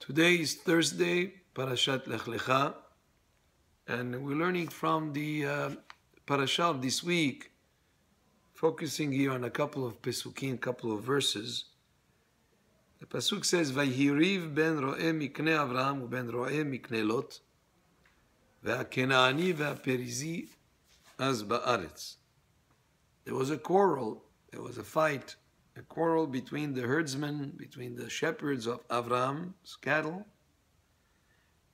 Today is Thursday, Parashat Lecha, and we're learning from the Parashah of this week, focusing here on a couple of pesukim, a couple of verses. The pasuk says, "Vayhiriv ben ro'eh miknei Avraham uben ro'eh miknei Lot, ve'akenaani ve'aperizi az ba'aretz." There was a quarrel, there was a fight, a quarrel between the herdsmen, between the shepherds of Avraham's cattle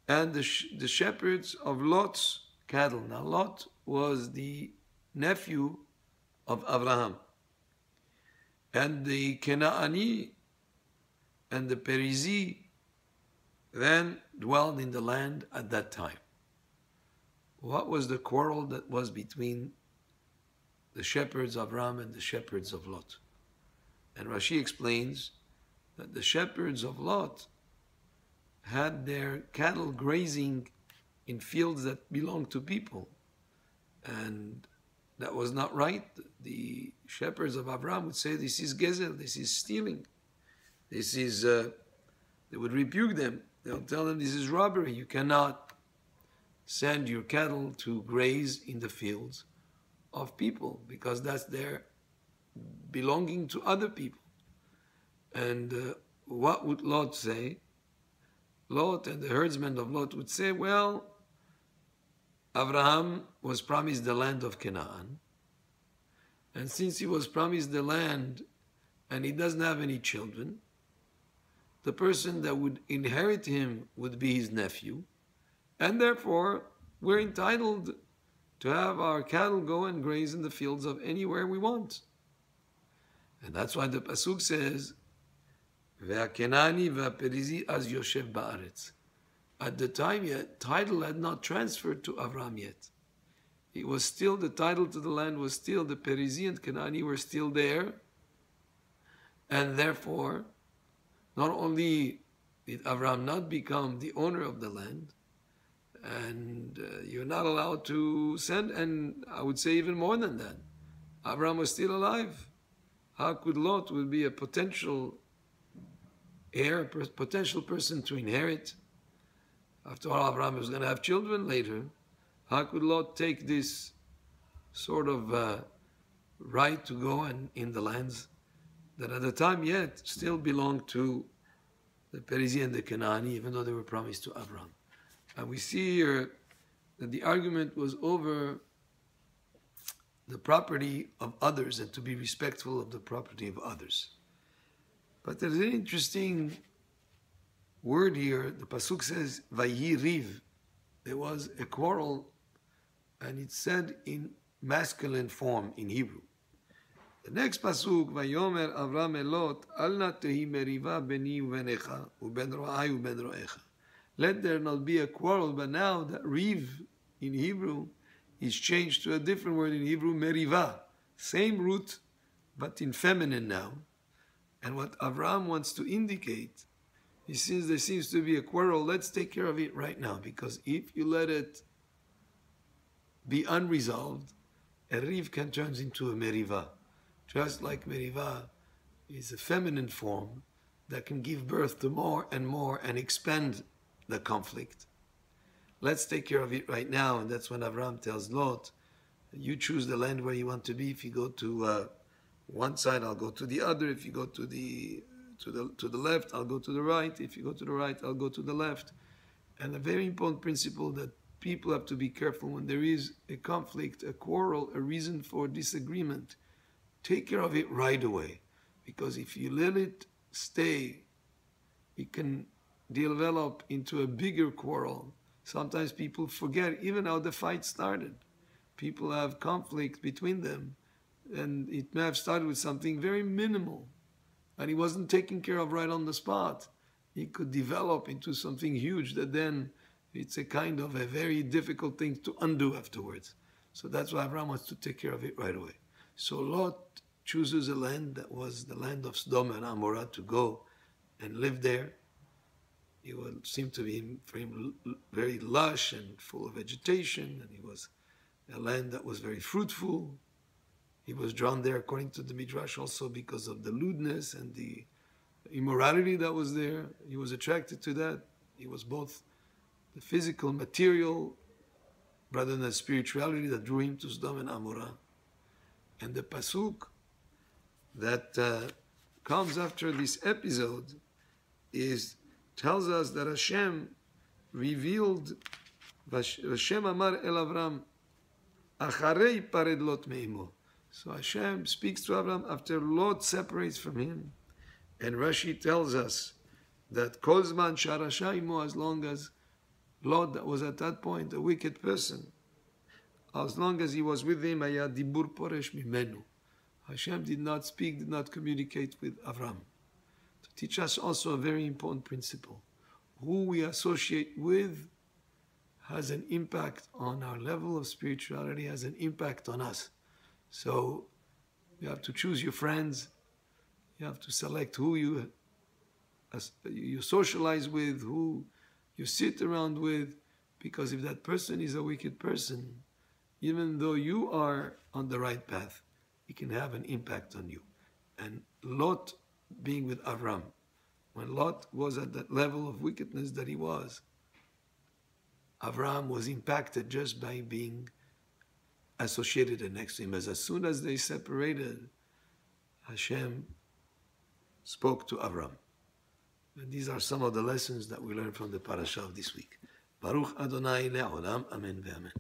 and the shepherds of Lot's cattle. Now, Lot was the nephew of Avraham. And the Kenaani and the Perizi then dwelled in the land at that time. What was the quarrel that was between the shepherds of Avraham and the shepherds of Lot? And Rashi explains that the shepherds of Lot had their cattle grazing in fields that belonged to people. And that was not right. The shepherds of Avraham would say, this is gezel, this is stealing. This is, they would rebuke them. They'll tell them, this is robbery. You cannot send your cattle to graze in the fields of people because that's their belonging to other people. And what would Lot say? Lot and the herdsmen of Lot would say, well, Avraham was promised the land of Canaan, and since he was promised the land and he doesn't have any children, the person that would inherit him would be his nephew, and therefore we're entitled to have our cattle go and graze in the fields of anywhere we want. And that's why the pasuk says, "Ve'akenani ve'aperizi az yoshev ba'aretz." At the time yet, title had not transferred to Avram yet. It was still, the title to the land was still, the Perizi and Kenani were still there. And therefore, not only did Avram not become the owner of the land, and you're not allowed to send, and I would say even more than that, Avram was still alive. How could Lot would be a potential heir, potential person to inherit? After all, Abraham was going to have children later. How could Lot take this sort of right to go in the lands that at the time yet still belonged to the Perizi and the Kenani, even though they were promised to Abraham? And we see here that the argument was over the property of others and to be respectful of the property of others. But there's an interesting word here. The pasuk says, "Vayhiriv." There was a quarrel, and it's said in masculine form in Hebrew. The next pasuk, "Vayomer Avram elot, al na tehi meriva beni uvenecha, uben ro'ai uben ro'echa." Let there not be a quarrel, but now that riv in Hebrew is changed to a different word in Hebrew, meriva. Same root, but in feminine now. And what Avraham wants to indicate, he says there seems to be a quarrel, let's take care of it right now, because if you let it be unresolved, a riv can turn into a meriva. Just like meriva is a feminine form that can give birth to more and expand the conflict. Let's take care of it right now. And that's when Avraham tells Lot, you choose the land where you want to be. If you go to one side, I'll go to the other. If you go to the left, I'll go to the right. If you go to the right, I'll go to the left. And a very important principle that people have to be careful when there is a conflict, a quarrel, a reason for disagreement. Take care of it right away. Because if you let it stay, it can develop into a bigger quarrel. Sometimes people forget even how the fight started. People have conflict between them, and it may have started with something very minimal, and it wasn't taken care of right on the spot. It could develop into something huge that then it's a kind of a very difficult thing to undo afterwards. So that's why Abraham wants to take care of it right away. So Lot chooses a land that was the land of Sodom and Amorah to go and live there. It would seem to be for him very lush and full of vegetation, and it was a land that was very fruitful. He was drawn there, according to the Midrash, also because of the lewdness and the immorality that was there. He was attracted to that. He was both the physical, material, rather than the spirituality that drew him to Sodom and Amorah. And the pasuk that comes after this episode tells us that Hashem revealed, Hashem Amar El Avram, Acharei pared Lot me'imo. So Hashem speaks to Avram after Lot separates from him. And Rashi tells us that Kol Zman Sharasha imo, as long as Lot, that was at that point a wicked person, as long as he was with him, Haya dibur poresh mimenu. Hashem did not speak, did not communicate with Avram. To teach us also a very important principle. Who we associate with has an impact on our level of spirituality, has an impact on us. So you have to choose your friends. You have to select who you socialize with, who you sit around with, because if that person is a wicked person, even though you are on the right path, it can have an impact on you. And Lot being with Avram, when Lot was at that level of wickedness that he was, Avram was impacted just by being associated next to him. As soon as they separated, Hashem spoke to Avram. And these are some of the lessons that we learned from the Parashah of this week. Baruch Adonai le'olam, amen ve'amen.